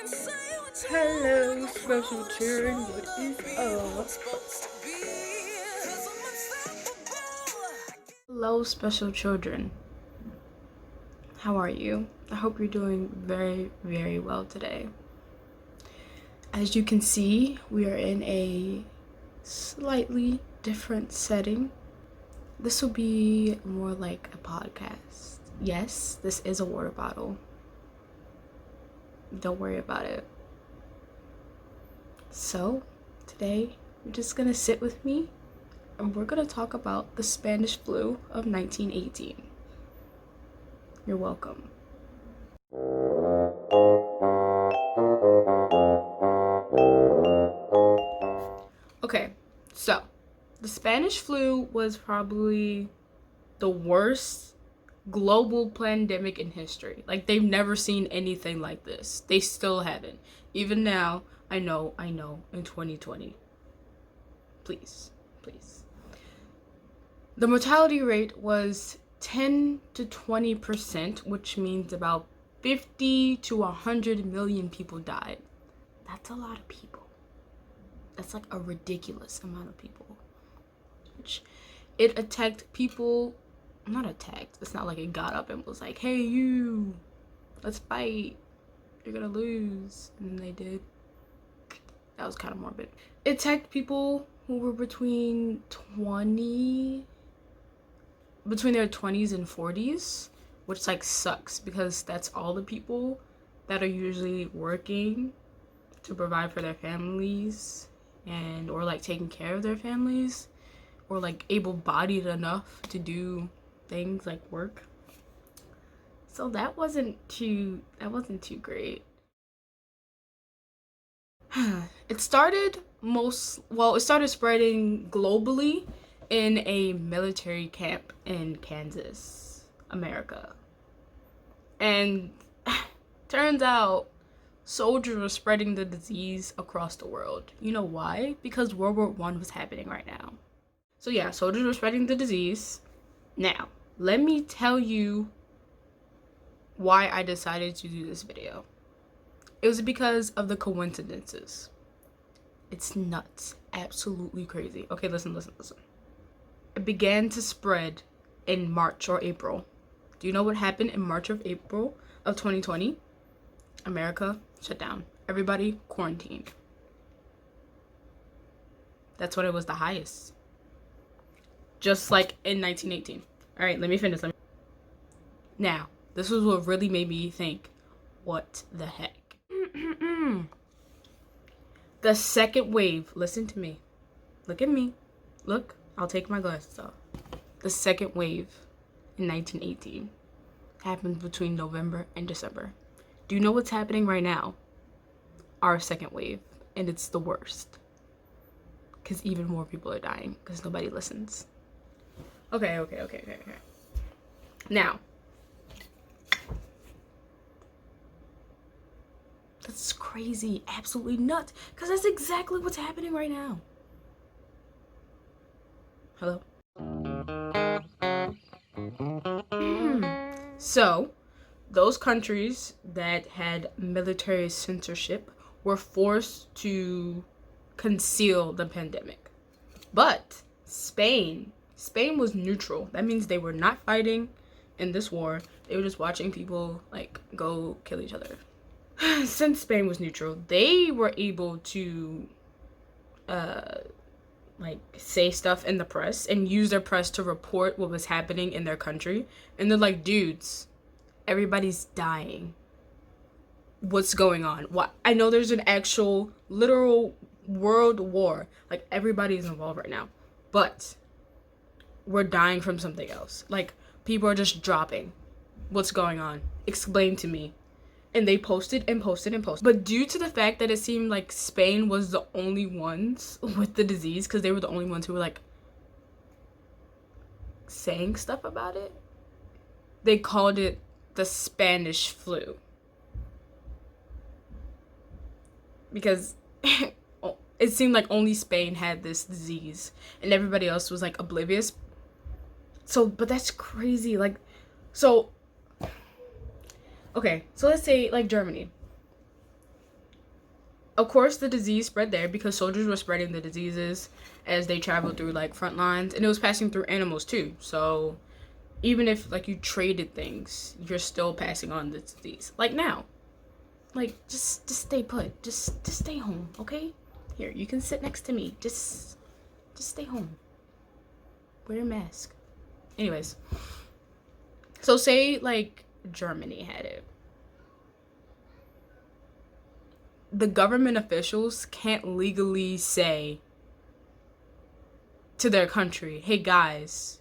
Hello, special children. What is up? Hello, special children. How are you? I hope you're doing very, very well today. As you can see, we are in a slightly different setting. This will be more like a podcast. Yes, this is a water bottle. Don't worry about it. So, today, you're just gonna sit with me and we're gonna talk about the Spanish flu of 1918. You're welcome. Okay, so the Spanish flu was probably the worst global pandemic in history. Like, they've never seen anything like this. They still haven't. Even now, I know, in 2020. Please. The mortality rate was 10 to 20%, which means about 50 to 100 million people died. That's a lot of people. That's like a ridiculous amount of people. It attacked people, not attacked, it's not like it got up and was like, hey you, let's fight, you're gonna lose, and then they did. That was kind of morbid. It attacked people who were between their 20s and 40s, which like sucks because that's all the people that are usually working to provide for their families and or like taking care of their families or like able-bodied enough to do things like work. So that wasn't too great. It started spreading globally in a military camp in Kansas, America. And turns out soldiers were spreading the disease across the world. You know why? Because World War I was happening right now. So yeah, soldiers were spreading the disease. Now, let me tell you why I decided to do this video. It was because of the coincidences. It's nuts. Absolutely crazy. Okay, listen. It began to spread in March or April. Do you know what happened in March or April of 2020? America shut down. Everybody quarantined. That's when it was the highest. Just like in 1918. All right, let me finish. Now, this was what really made me think, what the heck? The second wave, listen to me. Look at me. Look, I'll take my glasses off. The second wave in 1918 happened between November and December. Do you know what's happening right now? Our second wave, and it's the worst. Because even more people are dying because nobody listens. Okay. Now, that's crazy, absolutely nuts, because that's exactly what's happening right now. Hello? So, those countries that had military censorship were forced to conceal the pandemic. But Spain was neutral. That means they were not fighting in this war. They were just watching people like go kill each other. Since Spain was neutral, they were able to like say stuff in the press and use their press to report what was happening in their country. And they're like, dudes, everybody's dying. What's going on? What? I know there's an actual literal world war. Like, everybody's involved right now. But we're dying from something else. Like, people are just dropping. What's going on? Explain to me. And they posted. But due to the fact that it seemed like Spain was the only ones with the disease, because they were the only ones who were like saying stuff about it, they called it the Spanish flu. Because it seemed like only Spain had this disease and everybody else was like oblivious. So, but that's crazy. Like, so, okay, so let's say like Germany. Of course, the disease spread there because soldiers were spreading the diseases as they traveled through like front lines, and it was passing through animals too. So even if like you traded things, you're still passing on the disease. Like now, like just stay put. Just stay home, okay? Here, you can sit next to me. Just stay home. Wear your mask. Anyways, so say like Germany had it. The government officials can't legally say to their country, hey guys,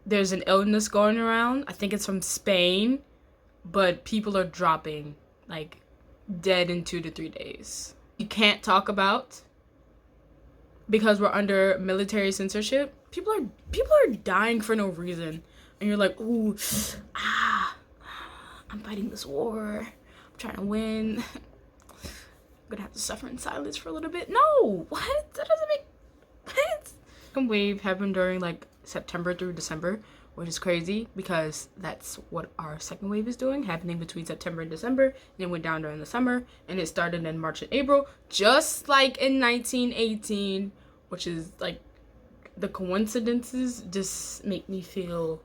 there's an illness going around. I think it's from Spain, but people are dropping like dead in 2 to 3 days. You can't talk about, because we're under military censorship. People are dying for no reason, and you're like, ooh, I'm fighting this war. I'm trying to win. I'm gonna have to suffer in silence for a little bit. No, what? That doesn't make what? Second wave happened during like September through December, which is crazy because that's what our second wave is doing, happening between September and December, and it went down during the summer, and it started in March and April, just like in 1918, which is like, the coincidences just make me feel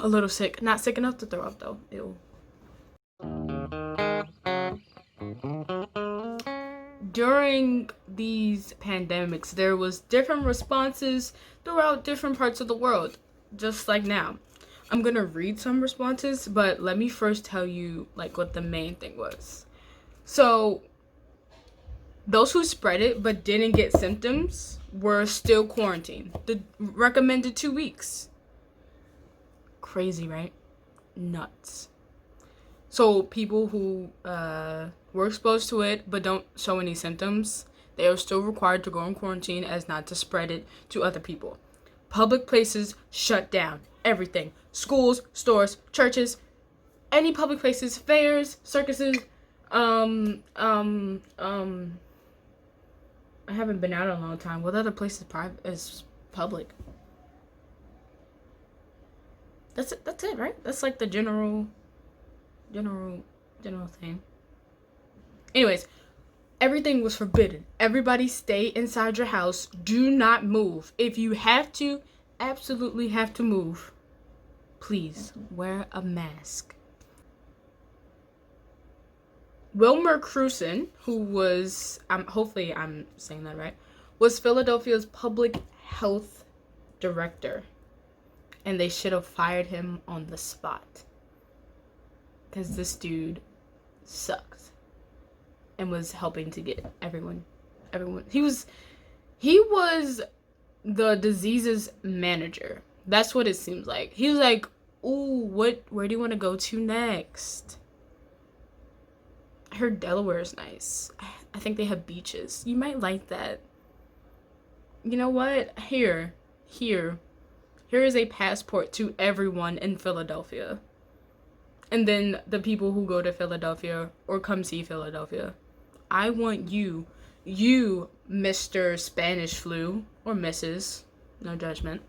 a little sick. Not sick enough to throw up though. Ew. During these pandemics, there was different responses throughout different parts of the world, just like now. I'm gonna read some responses, but let me first tell you like what the main thing was. So those who spread it but didn't get symptoms were still quarantined. The recommended 2 weeks. Crazy, right? Nuts. So people who were exposed to it but don't show any symptoms, they are still required to go in quarantine as not to spread it to other people. Public places shut down. Everything. Schools, stores, churches, any public places, fairs, circuses. I haven't been out in a long time. What other place is public? That's it, right? That's like the general thing. Anyways, everything was forbidden. Everybody stay inside your house. Do not move. If you have to, absolutely have to move, please wear a mask. Wilmer Cruson, who was, hopefully I'm saying that right, was Philadelphia's public health director. And they should have fired him on the spot. Because this dude sucked. And was helping to get everyone. He was the disease's manager. That's what it seems like. He was like, ooh, where do you want to go to next? I heard Delaware is nice. I think they have beaches. You might like that. You know what? Here is a passport to everyone in Philadelphia. And then the people who go to Philadelphia or come see Philadelphia. I want you, Mr. Spanish flu, or Mrs., no judgment,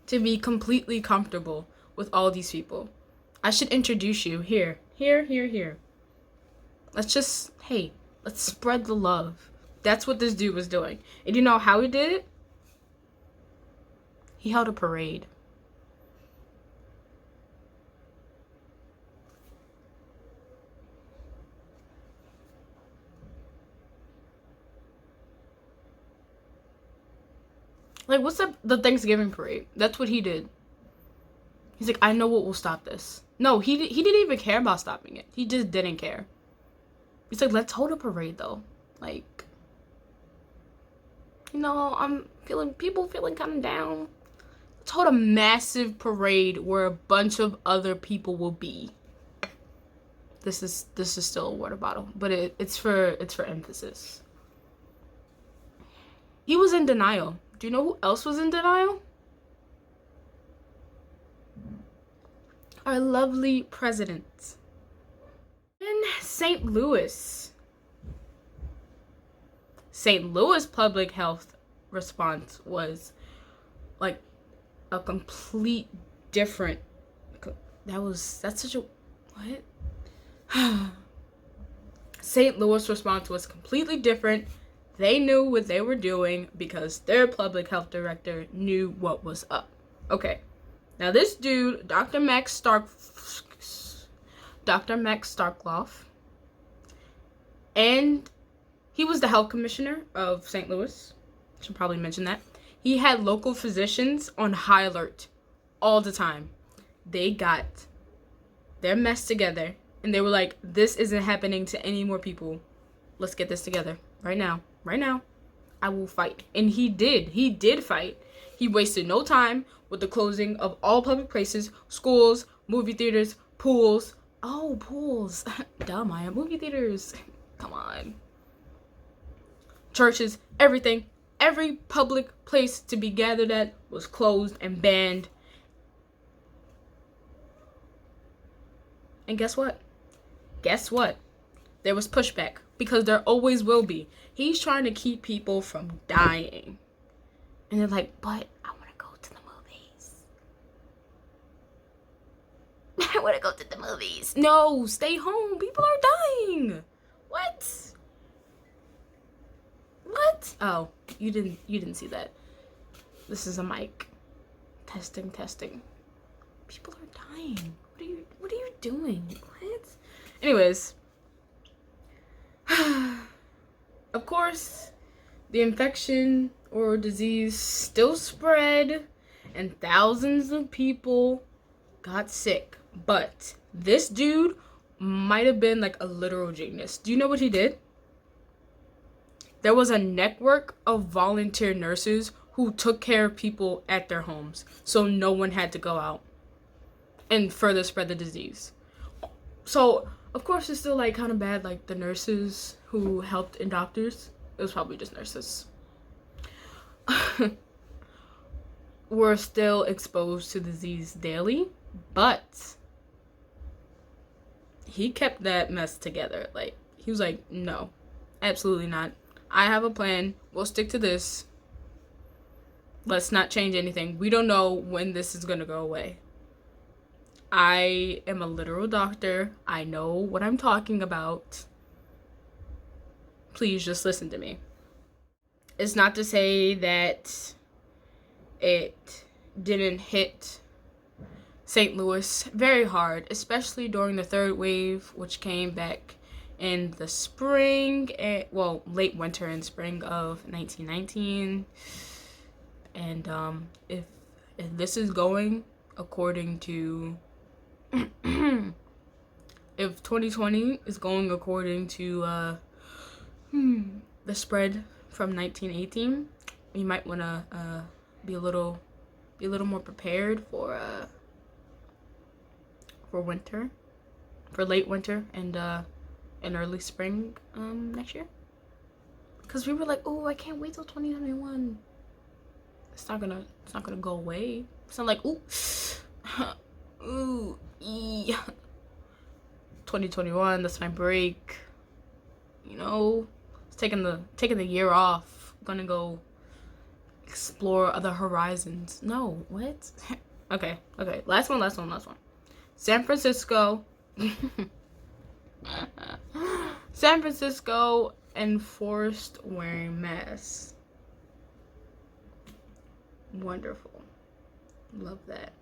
to be completely comfortable with all these people. I should introduce you here. Let's spread the love. That's what this dude was doing. And you know how he did it? He held a parade. Like, what's the Thanksgiving parade? That's what he did. He's like, I know what will stop this. No, he didn't even care about stopping it. He just didn't care. He's like, let's hold a parade, though. Like, you know, I'm feeling kind of down. Let's hold a massive parade where a bunch of other people will be. This is still a water bottle, but it's for emphasis. He was in denial. Do you know who else was in denial? Our lovely president. In St. Louis. St. Louis public health response was like a complete different. That's such a what? St. Louis response was completely different. They knew what they were doing because their public health director knew what was up. Okay, now this dude, Dr. Max Starkloff, and he was the health commissioner of St. Louis. Should probably mention that. He had local physicians on high alert all the time. They got their mess together and they were like, this isn't happening to any more people. Let's get this together right now. Right now. I will fight. And he did. He did fight. He wasted no time with the closing of all public places, schools, movie theaters, pools. Oh, pools. Dumb, I am. Movie theaters. Come on. Churches, everything. Every public place to be gathered at was closed and banned. And guess what? Guess what? There was pushback, because there always will be. He's trying to keep people from dying. And they're like, but I want to go to the movies. I want to go to the movies. No, stay home. People are dying. What? What? Oh, you didn't see that. This is a mic. Testing. People are dying. What are you doing? What? Anyways. Of course, the infection or disease still spread and thousands of people got sick. But this dude might have been like a literal genius. Do you know what he did? There was a network of volunteer nurses who took care of people at their homes, so no one had to go out and further spread the disease. So, of course, it's still like kind of bad, like the nurses who helped and doctors. It was probably just nurses. Were still exposed to disease daily, but he kept that mess together. Like, he was like, no, absolutely not. I have a plan. We'll stick to this. Let's not change anything. We don't know when this is gonna go away. I am a literal doctor. I know what I'm talking about. Please just listen to me. It's not to say that it didn't hit St. Louis very hard, especially during the third wave, which came back in the spring, late winter and spring of 1919. And if this is going according to if 2020 is going according to the spread from 1918, you might want to be a little more prepared for winter, for late winter and early spring next year. Because we were like, oh, I can't wait till 2021. It's not gonna go away. It's not like, ooh, ooh, yeah. 2021, that's my break. You know, it's taking the year off. I'm gonna go explore other horizons. No, what? Okay. Last one. San Francisco. San Francisco enforced wearing masks. Wonderful. Love that.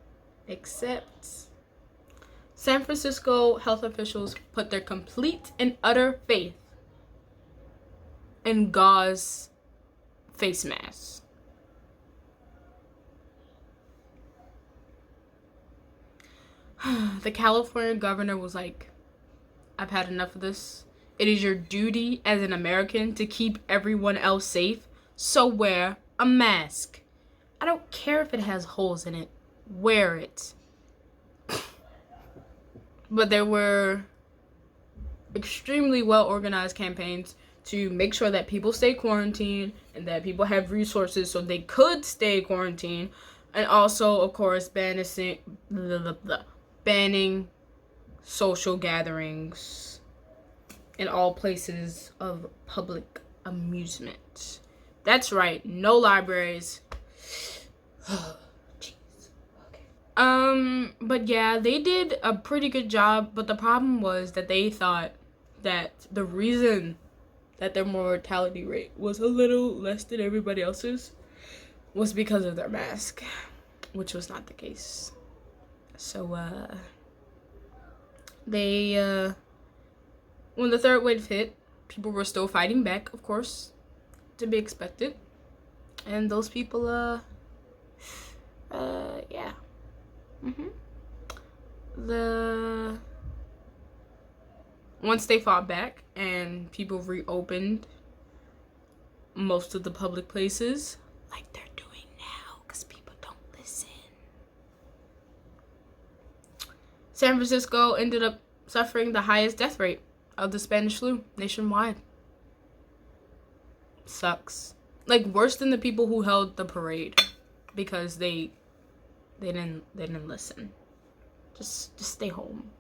Except San Francisco health officials put their complete and utter faith in gauze face masks. The California governor was like, I've had enough of this. It is your duty as an American to keep everyone else safe, so wear a mask. I don't care if it has holes in it. Wear it. But there were extremely well-organized campaigns to make sure that people stay quarantined and that people have resources so they could stay quarantined. And also, of course, banning social gatherings in all places of public amusement. That's right, no libraries. Jeez. Okay. But yeah, they did a pretty good job, but the problem was that they thought that the reason that their mortality rate was a little less than everybody else's was because of their mask, which was not the case. So, they, when the third wave hit, people were still fighting back, of course, to be expected. And those people, yeah. Once they fought back and people reopened most of the public places, like they're doing now, because people don't listen. San Francisco ended up suffering the highest death rate of the Spanish flu nationwide. Sucks. Like, worse than the people who held the parade, because they didn't listen. Just stay home.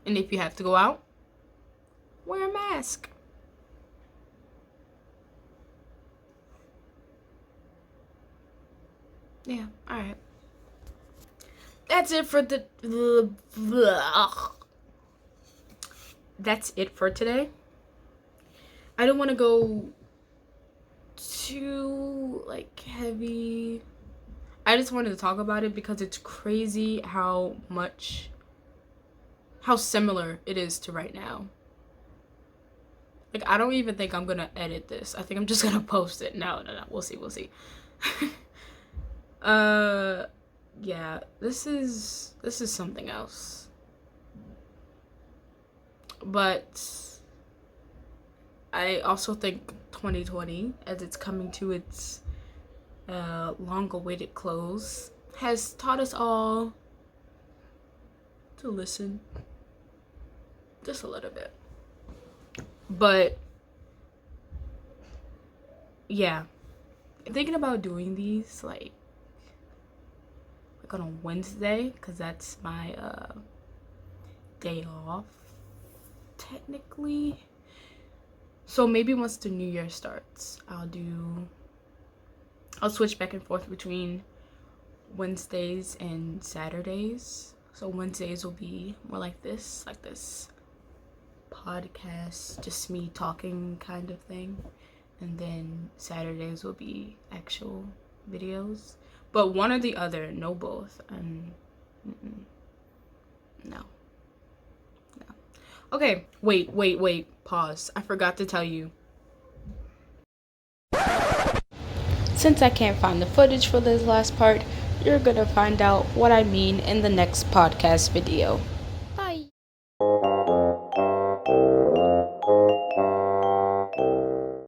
And if you have to go out, wear a mask. Yeah, alright. That's it for That's it for today. I don't want to go too, like, heavy. I just wanted to talk about it because it's crazy how similar it is to right now. Like, I don't even think I'm gonna edit this. I think I'm just gonna post it. No. We'll see. Yeah, this is something else. But I also think 2020, as it's coming to its long-awaited close, has taught us all to listen just a little bit. But yeah, I'm thinking about doing these like on a Wednesday, because that's my day off technically. So maybe once the new year starts, I'll switch back and forth between Wednesdays and Saturdays. So Wednesdays will be more like this podcast, just me talking kind of thing. And then Saturdays will be actual videos. But one or the other, no both. No. Okay, wait, pause. I forgot to tell you. Since I can't find the footage for this last part, you're gonna find out what I mean in the next podcast video.